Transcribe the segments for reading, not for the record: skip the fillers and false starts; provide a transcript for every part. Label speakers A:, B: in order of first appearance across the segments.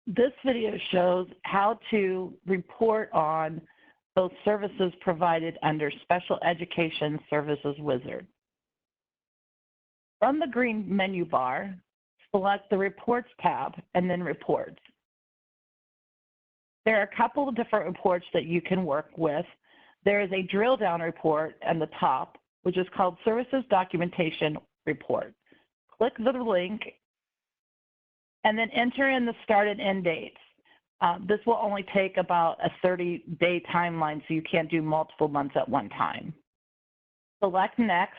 A: This video shows how to report on those services provided under Special Education Services Wizard. From the green menu bar, select the Reports tab and then Reports. There are a couple of different reports that you can work with. There is a drill down report at the top, which is called Services Documentation Report. Click the link and then enter in the start and end dates. This will only take about a 30-day timeline, so you can't do multiple months at one time. Select Next.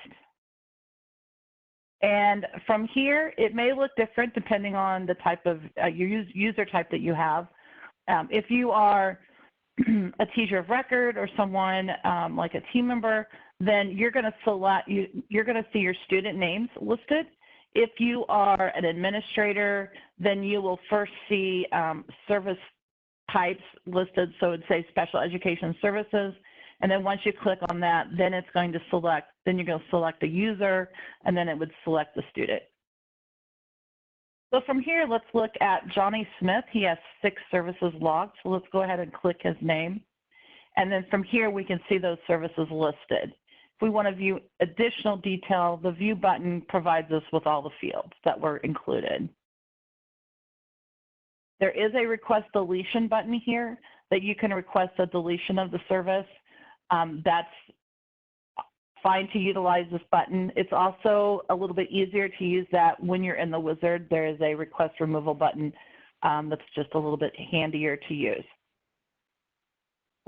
A: And from here, it may look different depending on the type of user type that you have. If you are a teacher of record or someone like a team member, then you're going to select, you're going to see your student names listed. If you are an administrator, then you will first see service types listed. So it'd say Special Education Services. And then once you click on that, then it's going to select, then you're going to select a user, and then it would select the student. So from here, let's look at Johnny Smith. He has 6 services logged. So let's go ahead and click his name. And then from here, we can see those services listed. If we want to view additional detail, the View button provides us with all the fields that were included. There is a Request Deletion button here that you can request a deletion of the service. That's fine to utilize this button. It's also a little bit easier to use that when you're in the wizard. There is a Request Removal button that's just a little bit handier to use.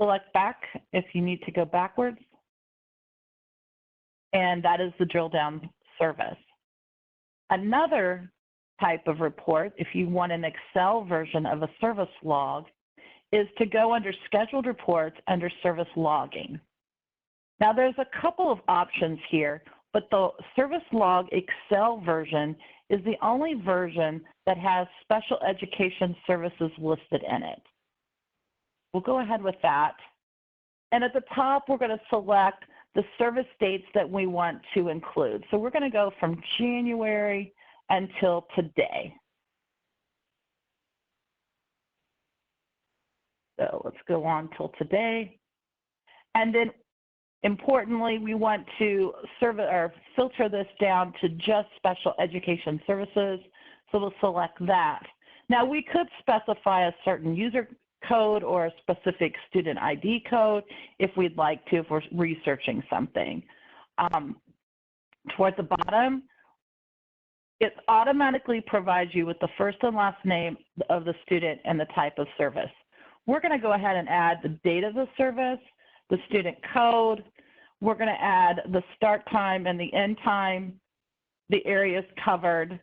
A: Select Back if you need to go backwards. And that is the drill down service. Another type of report, if you want an Excel version of a service log, is to go under Scheduled Reports under Service Logging. Now there's a couple of options here, but the Service Log Excel version is the only version that has Special Education Services listed in it. We'll go ahead with that. And at the top, we're going to select the service dates that we want to include. So we're going to go from January until today. So let's go on till today. And then importantly, we want to filter this down to just Special Education Services. So we'll select that. Now we could specify a certain user code or a specific student ID code if we'd like to, if we're researching something. Towards the bottom, it automatically provides you with the first and last name of the student and the type of service. We're going to go ahead and add the date of the service, the student code. We're going to add the start time and the end time, the areas covered,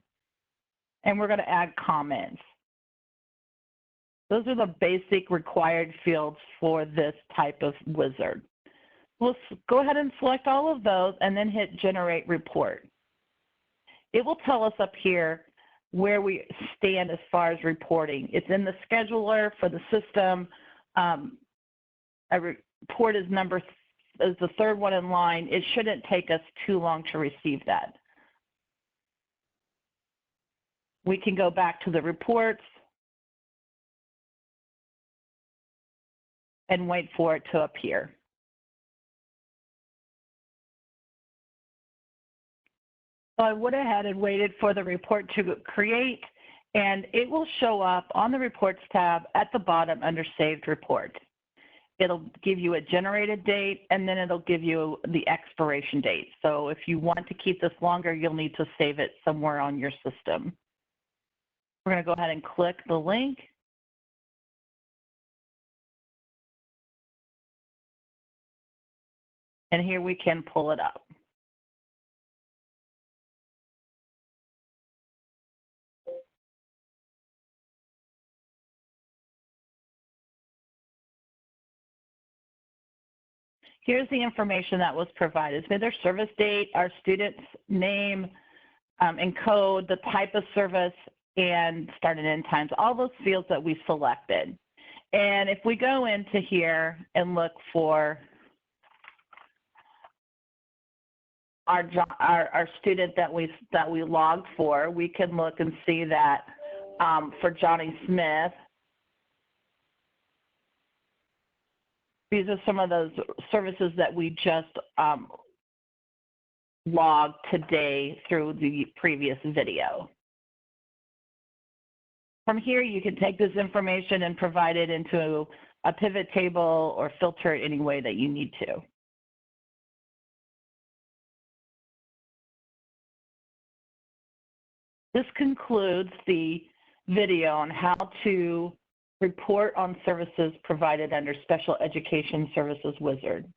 A: and we're going to add comments. Those are the basic required fields for this type of wizard. We'll go ahead and select all of those and then hit Generate Report. It will tell us up here where we stand as far as reporting. It's in the scheduler for the system. A report is the third one in line. It shouldn't take us too long to receive that. We can go back to the reports and wait for it to appear. So I went ahead and waited for the report to create, and it will show up on the Reports tab at the bottom under Saved Report. It'll give you a generated date, and then it'll give you the expiration date. So if you want to keep this longer, you'll need to save it somewhere on your system. We're going to go ahead and click the link. And here we can pull it up. Here's the information that was provided. So their service date, our student's name and code, the type of service, and start and end times, all those fields that we selected. And if we go into here and look for our student that we logged for, we can look and see that for Johnny Smith, These are some of those services that we just logged today through the previous video. From here, you can take this information and provide it into a pivot table or filter it any way that you need to. This concludes the video on how to report on services provided under Special Education Services Wizard.